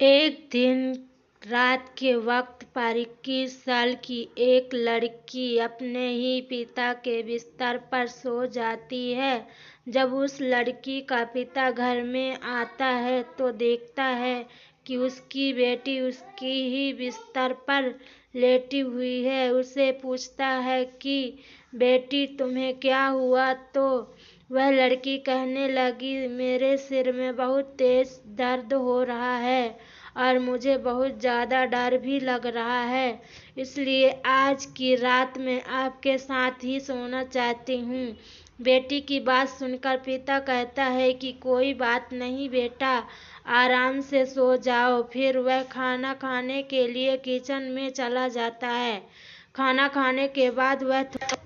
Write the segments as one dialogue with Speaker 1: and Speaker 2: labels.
Speaker 1: एक दिन रात के वक्त पर 21 साल की एक लड़की अपने ही पिता के बिस्तर पर सो जाती है। जब उस लड़की का पिता घर में आता है तो देखता है कि उसकी बेटी उसकी ही बिस्तर पर लेटी हुई है। उसे पूछता है कि बेटी तुम्हें क्या हुआ, तो वह लड़की कहने लगी, मेरे सिर में बहुत तेज दर्द हो रहा है और मुझे बहुत ज़्यादा डर भी लग रहा है, इसलिए आज की रात मैं आपके साथ ही सोना चाहती हूँ। बेटी की बात सुनकर पिता कहता है कि कोई बात नहीं बेटा, आराम से सो जाओ। फिर वह खाना खाने के लिए किचन में चला जाता है। खाना खाने के बाद वह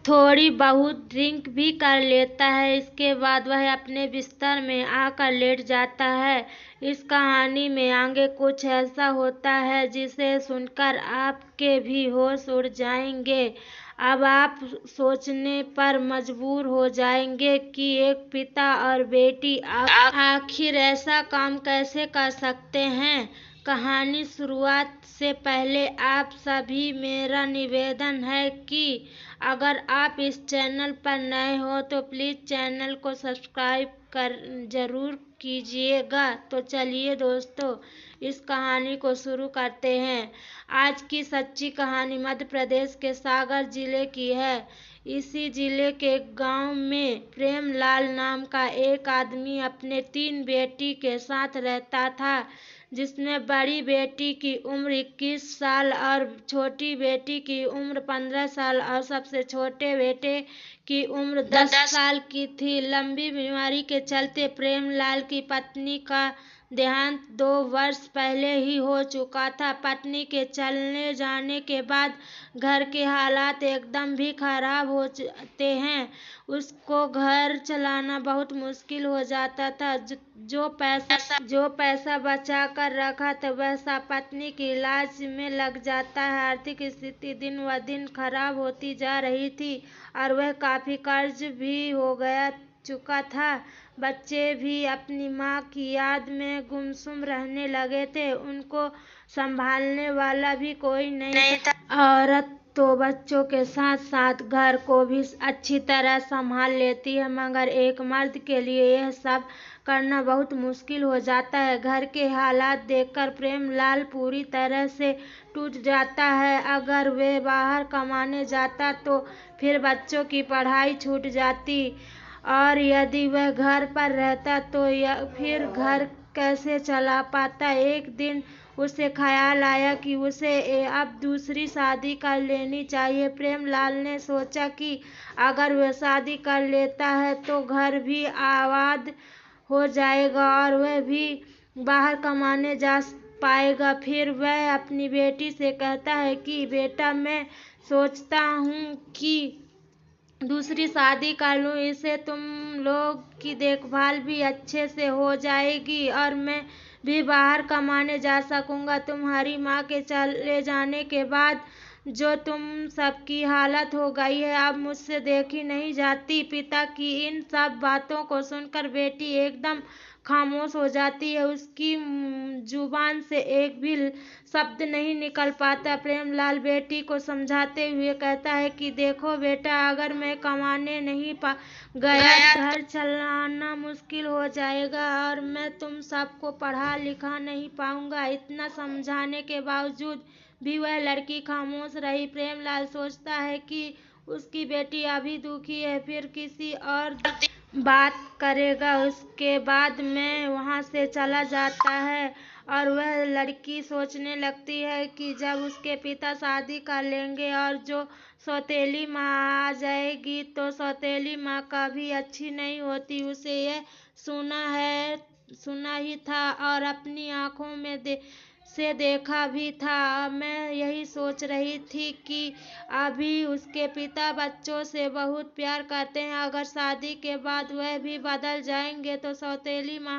Speaker 1: थोड़ी बहुत ड्रिंक भी कर लेता है। इसके बाद वह अपने बिस्तर में आकर लेट जाता है। इस कहानी में आगे कुछ ऐसा होता है जिसे सुनकर आपके भी होश उड़ जाएंगे। अब आप सोचने पर मजबूर हो जाएंगे कि एक पिता और बेटी आखिर ऐसा काम कैसे कर सकते हैं। कहानी शुरुआत से पहले आप सभी मेरा निवेदन है कि अगर आप इस चैनल पर नए हो तो प्लीज़ चैनल को सब्सक्राइब कर जरूर कीजिएगा। तो चलिए दोस्तों, इस कहानी को शुरू करते हैं। आज की सच्ची कहानी मध्य प्रदेश के सागर जिले की है। इसी जिले के गांव में प्रेमलाल नाम का एक आदमी अपने 3 बेटी के साथ रहता था, जिसमें बड़ी बेटी की उम्र 21 साल और छोटी बेटी की उम्र 15 साल और सबसे छोटे बेटे की उम्र 10 साल की थी। लंबी बीमारी के चलते प्रेमलाल की पत्नी का देहांत 2 वर्ष पहले ही हो चुका था। पत्नी के चलने जाने के बाद घर के हालात एकदम भी खराब हो जाते हैं। उसको घर चलाना बहुत मुश्किल हो जाता था। जो पैसा बचा कर रखा था वह सब पत्नी के इलाज में लग जाता है। आर्थिक स्थिति दिन ब दिन खराब होती जा रही थी और वह काफी कर्ज भी हो गया चुका था। बच्चे भी अपनी माँ की याद में गुमसुम रहने लगे थे। उनको संभालने वाला भी कोई नहीं था। औरत तो बच्चों के साथ साथ घर को भी अच्छी तरह संभाल लेती है, मगर एक मर्द के लिए यह सब करना बहुत मुश्किल हो जाता है। घर के हालात देखकर प्रेमलाल पूरी तरह से टूट जाता है। अगर वे बाहर कमाने जाता तो फिर बच्चों की पढ़ाई छूट जाती, और यदि वह घर पर रहता तो फिर घर कैसे चला पाता। एक दिन उसे ख्याल आया कि उसे अब दूसरी शादी कर लेनी चाहिए। प्रेमलाल ने सोचा कि अगर वह शादी कर लेता है तो घर भी आबाद हो जाएगा और वह भी बाहर कमाने जा पाएगा। फिर वह अपनी बेटी से कहता है कि बेटा, मैं सोचता हूँ कि दूसरी शादी कर लूँ, इससे तुम लोग की देखभाल भी अच्छे से हो जाएगी और मैं भी बाहर कमाने जा सकूंगा। तुम्हारी माँ के चले जाने के बाद जो तुम सबकी हालत हो गई है, अब मुझसे देखी नहीं जाती। पिता की इन सब बातों को सुनकर बेटी एकदम खामोश हो जाती है। उसकी जुबान से एक भी शब्द नहीं निकल पाता। प्रेमलाल बेटी को समझाते हुए कहता है कि देखो बेटा, अगर मैं कमाने नहीं गया घर चलाना मुश्किल हो जाएगा और मैं तुम सबको पढ़ा लिखा नहीं पाऊंगा। इतना समझाने के बावजूद भी वह लड़की खामोश रही। प्रेमलाल सोचता है कि उसकी बेटी अभी दुखी है, फिर किसी और बात करेगा। उसके बाद में वहाँ से चला जाता है और वह लड़की सोचने लगती है कि जब उसके पिता शादी कर लेंगे और जो सौतेली माँ आ जाएगी तो सौतेली माँ कभी अच्छी नहीं होती। उसे यह सुना ही था और अपनी आंखों में से देखा भी था। मैं यही सोच रही थी कि अभी उसके पिता बच्चों से बहुत प्यार करते हैं, अगर शादी के बाद वह भी बदल जाएंगे तो सौतेली माँ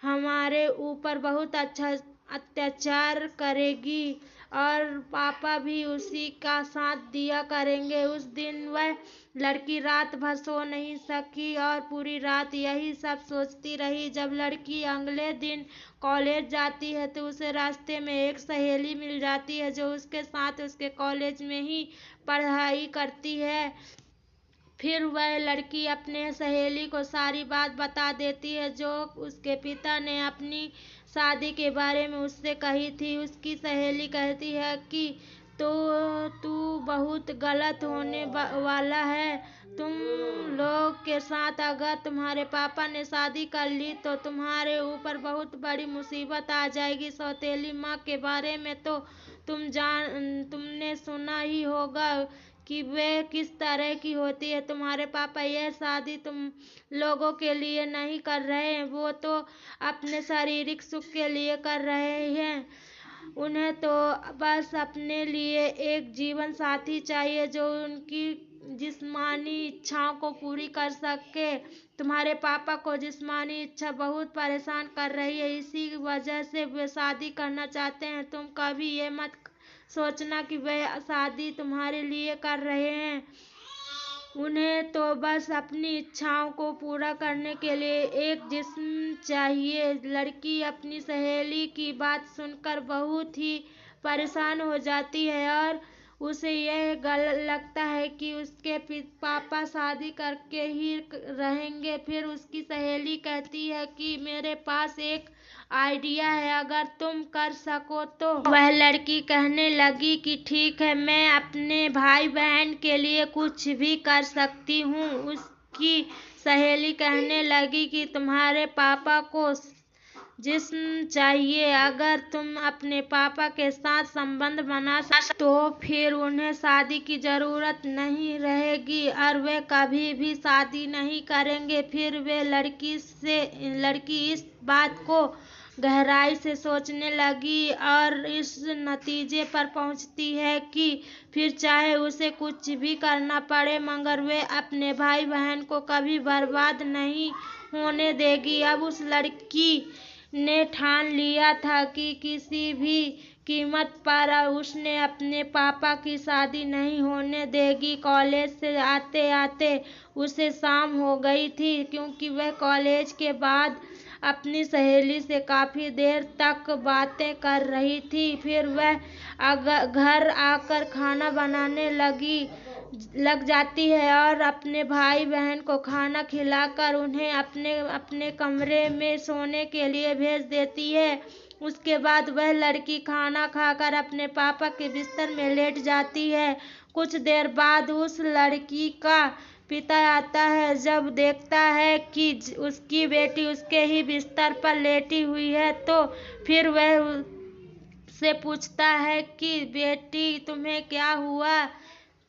Speaker 1: हमारे ऊपर बहुत अच्छा अत्याचार करेगी और पापा भी उसी का साथ दिया करेंगे। उस दिन वह लड़की रात भर सो नहीं सकी और पूरी रात यही सब सोचती रही। जब लड़की अगले दिन कॉलेज जाती है तो उसे रास्ते में एक सहेली मिल जाती है जो उसके साथ उसके कॉलेज में ही पढ़ाई करती है। फिर वह लड़की अपने सहेली को सारी बात बता देती है जो उसके पिता ने अपनी शादी के बारे में उससे कही थी। उसकी सहेली कहती है कि तो तू बहुत गलत होने वाला है। तुम लोग के साथ अगर तुम्हारे पापा ने शादी कर ली तो तुम्हारे ऊपर बहुत बड़ी मुसीबत आ जाएगी। सौतेली माँ के बारे में तो तुमने सुना ही होगा कि वे किस तरह की होती है। तुम्हारे पापा यह शादी तुम लोगों के लिए नहीं कर रहे हैं, वो तो अपने शारीरिक सुख के लिए कर रहे हैं। उन्हें तो बस अपने लिए एक जीवन साथी चाहिए जो उनकी जिस्मानी इच्छाओं को पूरी कर सके। तुम्हारे पापा को जिस्मानी इच्छा बहुत परेशान कर रही है, इसी वजह से वे शादी करना चाहते हैं। तुम कभी ये मत सोचना कि वे शादी तुम्हारे लिए कर रहे हैं। उन्हें तो बस अपनी इच्छाओं को पूरा करने के लिए एक जिस्म चाहिए। लड़की अपनी सहेली की बात सुनकर बहुत ही परेशान हो जाती है और उसे यह लगता है कि उसके पापा शादी करके ही रहेंगे। फिर उसकी सहेली कहती है कि मेरे पास एक आइडिया है, अगर तुम कर सको तो। वह लड़की कहने लगी कि ठीक है, मैं अपने भाई बहन के लिए कुछ भी कर सकती हूँ। उसकी सहेली कहने लगी कि तुम्हारे पापा को जिस्म चाहिए, अगर तुम अपने पापा के साथ संबंध बना तो फिर उन्हें शादी की जरूरत नहीं रहेगी और वे कभी भी शादी नहीं करेंगे। फिर वे लड़की इस बात को गहराई से सोचने लगी और इस नतीजे पर पहुंचती है कि फिर चाहे उसे कुछ भी करना पड़े मगर वे अपने भाई बहन को कभी बर्बाद नहीं होने देगी। अब उस लड़की ने ठान लिया था कि किसी भी कीमत पर उसने अपने पापा की शादी नहीं होने देगी। कॉलेज से आते आते उसे शाम हो गई थी क्योंकि वह कॉलेज के बाद अपनी सहेली से काफी देर तक बातें कर रही थी। फिर वह घर आकर खाना बनाने लग जाती है और अपने भाई बहन को खाना खिलाकर उन्हें अपने कमरे में सोने के लिए भेज देती है। उसके बाद वह लड़की खाना खाकर अपने पापा के बिस्तर में लेट जाती है। कुछ देर बाद उस लड़की का पिता आता है। जब देखता है कि उसकी बेटी उसके ही बिस्तर पर लेटी हुई है तो फिर वह से पूछता है कि बेटी तुम्हें क्या हुआ।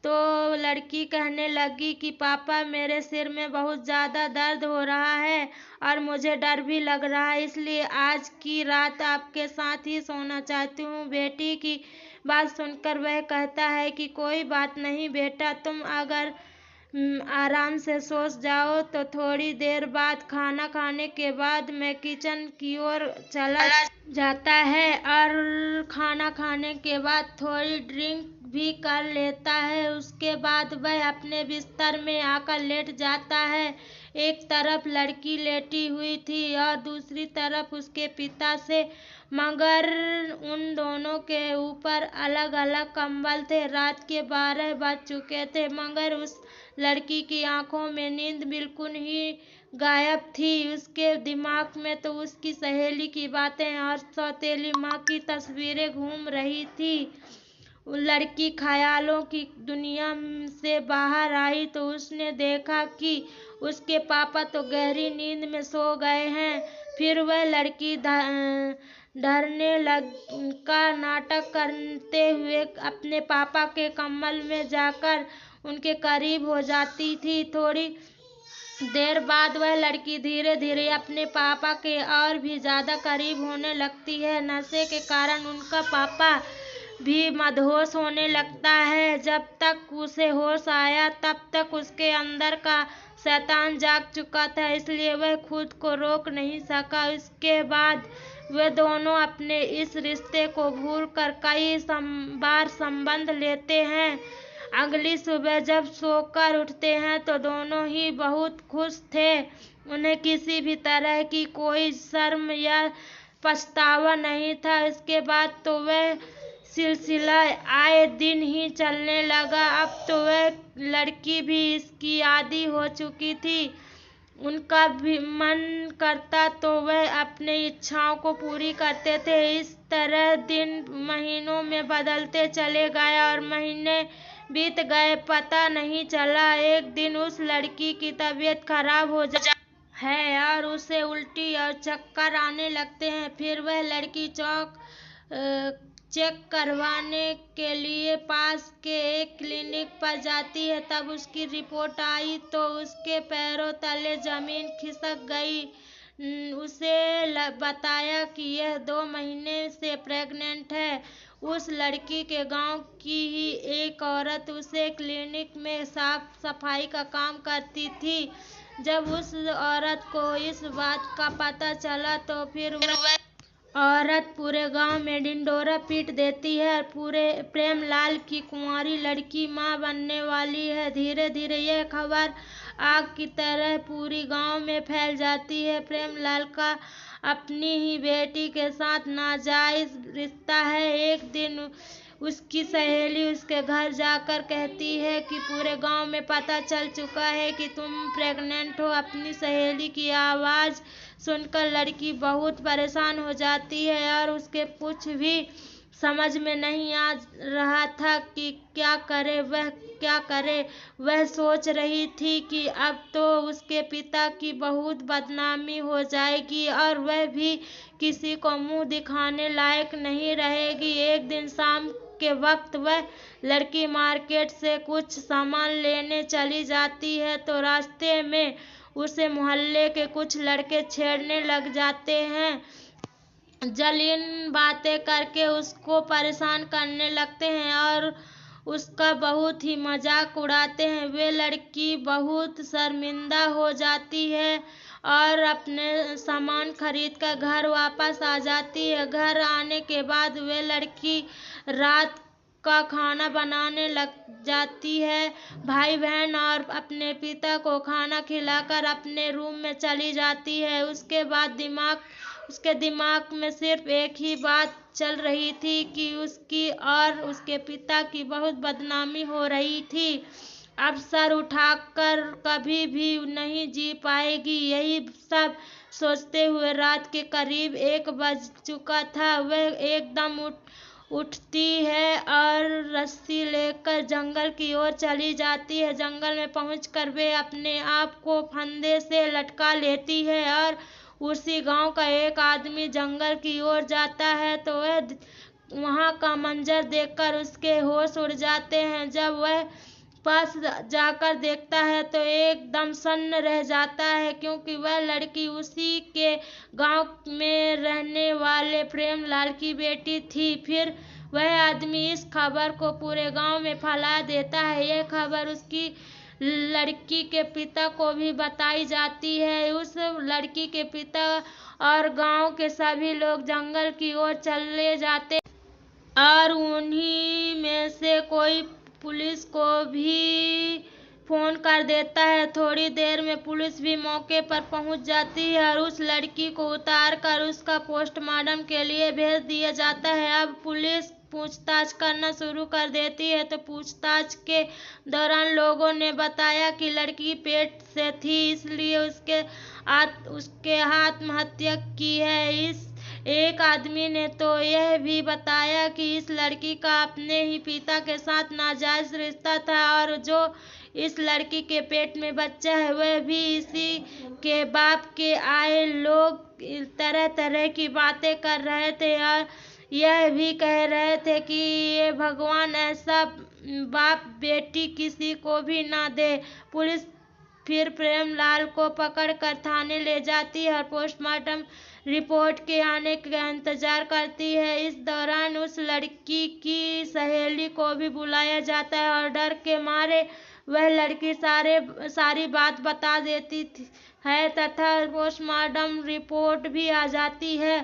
Speaker 1: तो लड़की कहने लगी कि पापा मेरे सिर में बहुत ज़्यादा दर्द हो रहा है और मुझे डर भी लग रहा है, इसलिए आज की रात आपके साथ ही सोना चाहती हूँ। बेटी की बात सुनकर वह कहता है कि कोई बात नहीं बेटा, तुम अगर आराम से सो जाओ तो थोड़ी देर बाद खाना खाने के बाद मैं किचन की ओर चला जाता है और खाना खाने के बाद थोड़ी ड्रिंक भी कर लेता है। उसके बाद वह अपने बिस्तर में आकर लेट जाता है। एक तरफ लड़की लेटी हुई थी और दूसरी तरफ उसके पिता से, मगर उन दोनों के ऊपर अलग अलग कंबल थे। रात के 12 बज चुके थे मगर उस लड़की की आंखों में नींद बिल्कुल ही गायब थी। उसके दिमाग में तो उसकी सहेली की बातें और सौतेली माँ की तस्वीरें घूम रही थी। लड़की ख्यालों की दुनिया से बाहर आई तो उसने देखा कि उसके पापा तो गहरी नींद में सो गए हैं। फिर वह लड़की डरने का नाटक करते हुए अपने पापा के कम्बल में जाकर उनके करीब हो जाती थी। थोड़ी देर बाद वह लड़की धीरे धीरे अपने पापा के और भी ज्यादा करीब होने लगती है। नशे के कारण उनका पापा भी मदहोश होने लगता है। जब तक उसे होश आया तब तक उसके अंदर का शैतान जाग चुका था, इसलिए वह खुद को रोक नहीं सका। इसके बाद वे दोनों अपने इस रिश्ते को भूलकर कई बार संबंध लेते हैं। अगली सुबह जब सोकर उठते हैं तो दोनों ही बहुत खुश थे। उन्हें किसी भी तरह की कोई शर्म या पछतावा नहीं था। इसके बाद तो वह सिलसिला आए दिन ही चलने लगा। अब तो वह लड़की भी इसकी आदी हो चुकी थी। उनका भी मन करता तो वह अपनी इच्छाओं को पूरी करते थे। इस तरह दिन महीनों में बदलते चले गए और महीने बीत गए, पता नहीं चला। एक दिन उस लड़की की तबीयत खराब हो जाती है और उसे उल्टी और चक्कर आने लगते हैं। फिर वह लड़की चेक करवाने के लिए पास के एक क्लिनिक पर जाती है। तब उसकी रिपोर्ट आई तो उसके पैरों तले जमीन खिसक गई। उसे बताया कि यह 2 महीने से प्रेग्नेंट है। उस लड़की के गांव की ही एक औरत उसे क्लिनिक में साफ सफाई का काम करती थी। जब उस औरत को इस बात का पता चला तो फिर वह औरत पूरे गांव में ढिंढोरा पीट देती है। पूरे प्रेमलाल की कुंवारी लड़की मां बनने वाली है। धीरे धीरे यह खबर आग की तरह पूरी गांव में फैल जाती है। प्रेमलाल का अपनी ही बेटी के साथ नाजायज रिश्ता है। एक दिन उसकी सहेली उसके घर जाकर कहती है कि पूरे गांव में पता चल चुका है कि तुम प्रेग्नेंट हो। अपनी सहेली की आवाज सुनकर लड़की बहुत परेशान हो जाती है और उसके कुछ भी समझ में नहीं आ रहा था कि क्या करे। वह सोच रही थी कि अब तो उसके पिता की बहुत बदनामी हो जाएगी और वह भी किसी को मुंह दिखाने लायक नहीं रहेगी। एक दिन शाम के वक्त वह लड़की मार्केट से कुछ सामान लेने चली जाती है तो रास्ते में उसे मोहल्ले के कुछ लड़के छेड़ने लग जाते हैं। जलील बातें करके उसको परेशान करने लगते हैं और उसका बहुत ही मजाक उड़ाते हैं। वे लड़की बहुत शर्मिंदा हो जाती है और अपने सामान खरीद कर घर वापस आ जाती है। घर आने के बाद वे लड़की रात का खाना बनाने लग जाती है। भाई बहन और अपने पिता को खाना खिलाकर अपने रूम में चली जाती है। उसके दिमाग में सिर्फ एक ही बात चल रही थी कि उसकी और उसके पिता की बहुत बदनामी हो रही थी। अब सर उठाकर कभी भी नहीं जी पाएगी। यही सब सोचते हुए रात के करीब 1 बज चुका था। वह एकदम उठती है और रस्सी लेकर जंगल की ओर चली जाती है। जंगल में पहुंचकर वे अपने आप को फंदे से लटका लेती है और उसी गांव का एक आदमी जंगल की ओर जाता है तो वह वहां का मंजर देखकर उसके होश उड़ जाते हैं। जब वह पास जाकर देखता है तो एकदम सन्न रह जाता है, क्योंकि वह लड़की उसी के गांव में रहने वाले प्रेमलाल की बेटी थी। फिर वह आदमी इस खबर को पूरे गांव में फैला देता है। यह खबर उसकी लड़की के पिता को भी बताई जाती है। उस लड़की के पिता और गांव के सभी लोग जंगल की ओर चले जाते और उन्हीं में से कोई पुलिस को भी फोन कर देता है। थोड़ी देर में पुलिस भी मौके पर पहुंच जाती है और उस लड़की को उतार कर उसका पोस्टमार्टम के लिए भेज दिया जाता है। अब पुलिस पूछताछ करना शुरू कर देती है तो पूछताछ के दौरान लोगों ने बताया कि लड़की पेट से थी, इसलिए उसके आत्महत्या की है। इस एक आदमी ने तो यह भी बताया कि इस लड़की का अपने ही पिता के साथ नाजायज रिश्ता था और जो इस लड़की के पेट में बच्चा है वह भी इसी के बाप के आए। लोग तरह तरह की बातें कर रहे थे और यह भी कह रहे थे कि ये भगवान ऐसा बाप बेटी किसी को भी ना दे। पुलिस फिर प्रेमलाल को पकड़कर थाने ले जाती है और पोस्टमार्टम रिपोर्ट के आने का इंतजार करती है। इस दौरान उस लड़की की सहेली को भी बुलाया जाता है और डर के मारे वह लड़की सारी बात बता देती है तथा पोस्टमार्टम रिपोर्ट भी आ जाती है।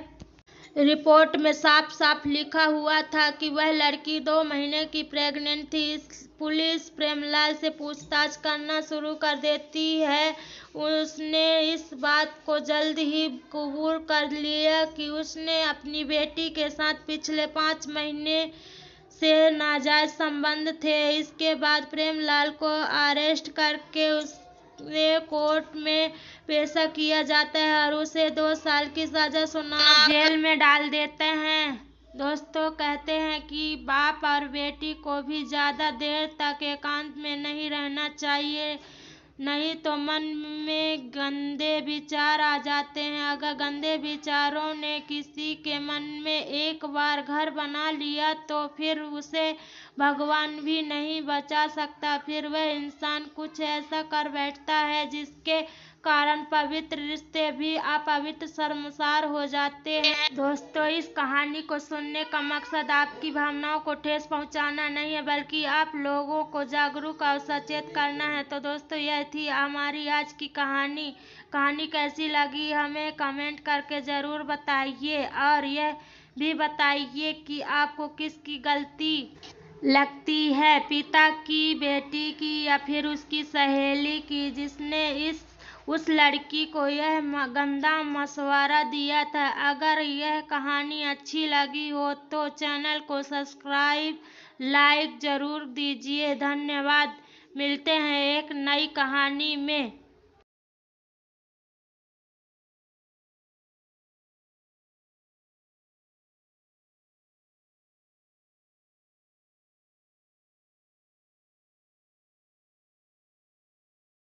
Speaker 1: रिपोर्ट में साफ साफ लिखा हुआ था कि वह लड़की 2 महीने की प्रेग्नेंट थी। पुलिस प्रेमलाल से पूछताछ करना शुरू कर देती है। उसने इस बात को जल्द ही कबूल कर लिया कि उसने अपनी बेटी के साथ पिछले 5 महीने से नाजायज संबंध थे। इसके बाद प्रेमलाल को अरेस्ट करके उसे कोर्ट में पेश किया जाता है और उसे 2 साल की सजा सुना जेल में डाल देते हैं। दोस्तों, कहते हैं कि बाप और बेटी को भी ज्यादा देर तक एकांत में नहीं रहना चाहिए, नहीं तो मन में गंदे विचार आ जाते हैं। अगर गंदे विचारों ने किसी के मन में एक बार घर बना लिया तो फिर उसे भगवान भी नहीं बचा सकता। फिर वह इंसान कुछ ऐसा कर बैठता है जिसके कारण पवित्र रिश्ते भी अपवित्र शर्मसार हो जाते हैं। दोस्तों, इस कहानी को सुनने का मकसद आपकी भावनाओं को ठेस पहुंचाना नहीं है, बल्कि आप लोगों को जागरूक और सचेत करना है। तो दोस्तों, यह थी हमारी आज की कहानी। कहानी कैसी लगी हमें कमेंट करके जरूर बताइए और यह भी बताइए कि आपको किसकी गलती लगती है, पिता की, बेटी की या फिर उसकी सहेली की, जिसने उस लड़की को यह गंदा मशवरा दिया था। अगर यह कहानी अच्छी लगी हो तो चैनल को सब्सक्राइब लाइक जरूर दीजिए। धन्यवाद। मिलते हैं एक नई कहानी में।